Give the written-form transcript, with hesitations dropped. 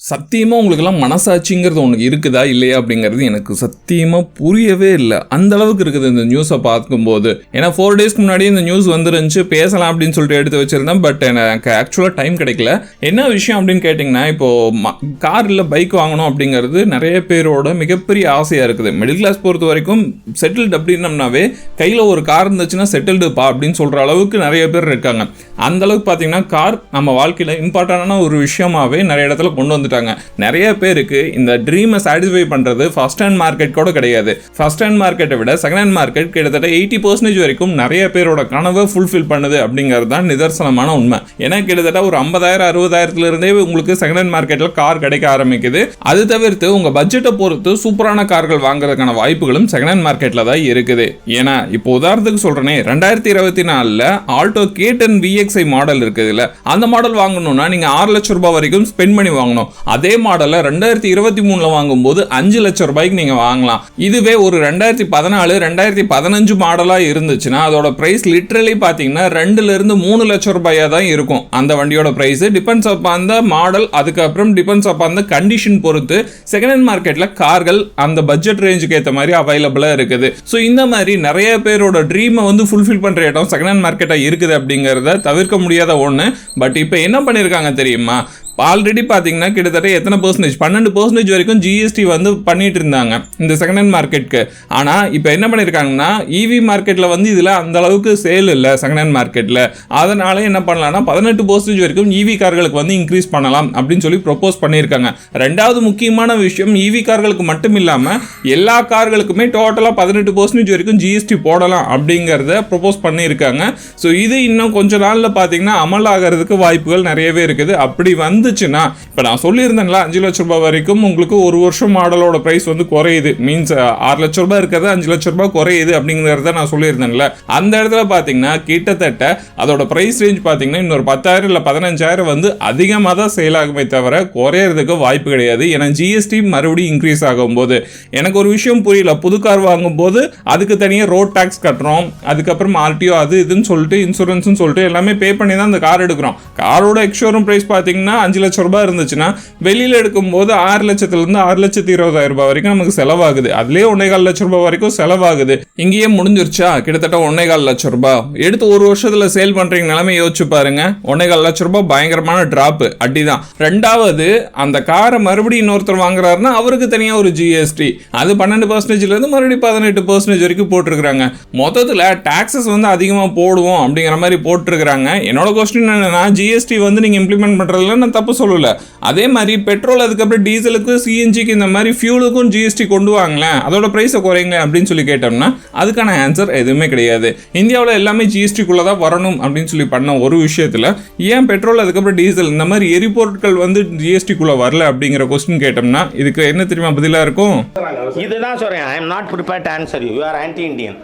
சத்தியமாக உங்களுக்கெல்லாம் மனசாட்சிங்கிறது ஒன்று இருக்குதா இல்லையா அப்படிங்கிறது எனக்கு சத்தியமாக புரியவே இல்லை. அந்த அளவுக்கு இருக்குது இந்த நியூஸை பார்க்கும்போது. ஏன்னா 4 டேஸ்க்கு முன்னாடி இந்த நியூஸ் வந்துருந்துச்சு, பேசலாம் அப்படின்னு சொல்லிட்டு எடுத்து வச்சிருந்தேன். பட் எனக்கு ஆக்சுவலாக டைம் கிடைக்கல. என்ன விஷயம் அப்படின்னு கேட்டிங்கன்னா, இப்போது கார் இல்லை பைக் வாங்கணும் அப்படிங்கிறது நிறைய பேரோட மிகப்பெரிய ஆசையாக இருக்குது. மிடில் கிளாஸ் பொறுத்த வரைக்கும் செட்டில்டு அப்படின்னம்னாவே கையில் ஒரு கார் இருந்துச்சுன்னா செட்டில்டுப்பா அப்படின்னு சொல்கிற அளவுக்கு நிறைய பேர் இருக்காங்க. அந்த அளவுக்கு பார்த்தீங்கன்னா கார் நம்ம வாழ்க்கையில் இம்பார்ட்டண்டான ஒரு விஷயமாகவே நிறைய இடத்துல கொண்டு வந்துட்டாங்க. நிறைய பேருக்கு இந்த ட்ரீமை சாட்டிஸ்ஃபை பண்றது ஃபர்ஸ்ட் ஹேண்ட் மார்க்கெட் கூட கிடையாது. ஃபர்ஸ்ட் ஹேண்ட் மார்க்கெட்டை விட செகண்ட் ஹேண்ட் மார்க்கெட் கிட்டத்தட்ட 80% வரைக்கும் நிறைய பேரோட கனவை ஃபுல்ஃபில் பண்ணுது அப்படிங்கிறது தான் நிதர்சனமான உண்மை. ஏன்னா கிட்டத்தட்ட ஒரு 50,000-60,000 இருந்தே உங்களுக்கு செகண்ட் ஹேண்ட் மார்க்கெட்டில் கார் கிடைக்க ஆரம்பிக்குது. அது தவிர்த்து உங்க பட்ஜெட்டை பொறுத்து சூப்பரான கார்கள் வாங்குறதுக்கான வாய்ப்புகளும் செகண்ட் ஹேண்ட் மார்க்கெட்ல தான் இருக்குது. ஏன்னா இப்போ உதாரணத்துக்கு சொல்றேனே, 2024ல் ஆல்டோ K10 VXi மாடல் இருக்குதுல்ல, அந்த மாடல் வாங்கணும்னா நீங்க 6 லட்சம் ரூபாய் வரைக்கும் ஸ்பெண்ட் பண்ணி வாங்கணும். அதே மாடலை 2023 வாங்கும்போது 5 லட்சம் ரூபாய்க்கு நீங்க வாங்கலாம். இதுவே ஒரு 2014-2015 மாடலா இருந்துச்சுன்னா அதோட பிரைஸ் லிட்டரலி பாத்தீங்கன்னா 2-3 லட்சம் ரூபாயா தான் இருக்கும். அந்த வண்டியோட price depends upon the model, அதுக்கப்புறம் டிபெண்ட்ஸ் அப்பான் த கண்டிஷன் பொறுத்து செகண்ட் ஹேண்ட் மார்க்கெட்ல கார்கள் அந்த பட்ஜெட் ரேஞ்சுக்கு ஏற்ற மாதிரி அவைலபிளா இருக்குது. ஸோ இந்த மாதிரி நிறைய பேரோட ட்ரீமை ஃபுல்ஃபில் பண்ற இடம் செகண்ட் ஹேண்ட் மார்க்கெட்டா இருக்குது அப்படிங்கிறத தவிர்க்க முடியாத ஒன்று. பட் இப்போ என்ன பண்ணியிருக்காங்க தெரியுமா? ஆல்ரெடி பார்த்தீங்கன்னா கிட்டத்தட்ட எத்தனை பர்சன்டேஜ் 12% வரைக்கும் ஜிஎஸ்டி பண்ணிட்டு இருந்தாங்க இந்த செகண்ட் ஹேண்ட் மார்க்கெட்டுக்கு. ஆனால் இப்போ என்ன பண்ணியிருக்காங்கன்னா இவி மார்க்கெட்டில் இதில் அந்த அளவுக்கு சேல் இல்லை செகண்ட் ஹேண்ட் மார்க்கெட்டில். அதனால என்ன பண்ணலாம்னா 18% வரைக்கும் இவி கார்களுக்கு இன்க்ரீஸ் பண்ணலாம் அப்படின்னு சொல்லி ப்ரொப்போஸ் பண்ணியிருக்காங்க. ரெண்டாவது முக்கியமான விஷயம், இவி கார்களுக்கு மட்டும் இல்லாமல் எல்லா கார்களுக்குமே டோட்டலாக 18% வரைக்கும் ஜிஎஸ்டி போடலாம் அப்படிங்கிறத ப்ரொப்போஸ் பண்ணியிருக்காங்க. ஸோ இது இன்னும் கொஞ்ச நாளில் பார்த்தீங்கன்னா அமல் ஆகிறதுக்கு வாய்ப்புகள் நிறையவே இருக்குது. அப்படி இப்ப நான் சொல்லியிருந்தேன்ல 5 லட்சம் ரூபாய் வரைக்கும் உங்களுக்கு ஒரு வருஷம் மாடலோட பிரைஸ் குறையுது. மீன்ஸ் 6 லட்சம் ரூபாய் இருக்கிறது 5 லட்சம் ரூபாய் குறையுது அப்படிங்கிறத நான் சொல்லியிருந்தேன்ல. அந்த இடத்துல பாத்தீங்கன்னா கிட்டத்தட்ட அதோட பிரைஸ் ரேஞ்ச் பாத்தீங்கன்னா இன்னொரு 10,000 இல்ல 15,000 அதிகமாக தான் சேல் ஆகுமே தவிர குறையறதுக்கு வாய்ப்பு கிடையாது. ஏன்னா ஜிஎஸ்டி மறுபடியும் இன்க்ரீஸ் ஆகும்போது எனக்கு ஒரு விஷயம் புரியல. புது கார் வாங்கும் போது அதுக்கு தனியாக ரோட் டாக்ஸ் கட்டுறோம், அதுக்கப்புறம் ஆர்டிஓ அது இதுன்னு சொல்லிட்டு இன்சூரன்ஸ் சொல்லிட்டு எல்லாமே பே பண்ணி தான் அந்த கார் எடுக்கிறோம். காரோட எக்ஸ்ஷோரூம் பிரைஸ் பாத்தீங்கன்னா 5 லட்சம் ரூபாய் இருந்துச்சுன்னா வெளியில எடுக்கும்போது 6 லட்சத்திலிருந்து 6,20,000 ரூபாய் வரைக்கும் நமக்கு செலவாகுது. அதுலயே 1.25 லட்சம் ரூபாய் வரைக்கும் செலவாகுது. இங்கேயே முடிஞ்சிருச்சா கிட்டத்தட்ட 1.25 லட்சம் ரூபாய் எடுத்து ஒரு வருஷத்துல சேல் பண்றீங்க நிலைமை யோசிச்சு பாருங்க. 1.25 லட்சம் ரூபாய் பயங்கரமான டிராப் அடிதான். ரெண்டாவது, அந்த காரை மறுபடியும் இன்னொருத்தர் வாங்குறாருன்னா அவருக்கு தனியா ஒரு ஜிஎஸ்டி அது 12% இருந்து மறுபடியும் 18% வரைக்கும் போட்டிருக்காங்க. மொத்தத்துல டாக்ஸஸ் அதிகமா போடுவோம் அப்படிங்கிற மாதிரி போட்டிருக்காங்க. என்னோட கொஸ்டின் என்னன்னா, ஜிஎஸ்டி நீங்க இம்ப்ளிமெண்ட் பண்றதுல நான் தப்பு சொல்லல. அதே மாதிரி பெட்ரோல் அதுக்கப்புறம் டீசலுக்கு சிஎன்ஜிக்கு இந்த மாதிரி ஃபியூலுக்கும் ஜிஎஸ்டி கொண்டு வாங்களேன், அதோட பிரைஸை குறைங்க அப்படின்னு சொல்லி கேட்டோம்னா அதுக்கான ஆன்சர் எதுவுமே கிடையாது. இந்தியாவில் எல்லாமே ஜிஎஸ்டிக்குள்ள தான் வரணும் அப்படின்னு சொல்லி பண்ண ஒரு விஷயத்துல ஏன் பெட்ரோல் அதுக்கப்புறம் டீசல் இந்த மாதிரி எரிபொருட்கள் ஜிஎஸ்டிக்குள்ள வரல அப்படிங்கிற கொஸ்டின் கேட்டோம்னா இதுக்கு என்ன தெரியுமா பதிலா இருக்கும்? இதுதான் சொல்றேன். I am not prepared to answer you. You are anti-Indian.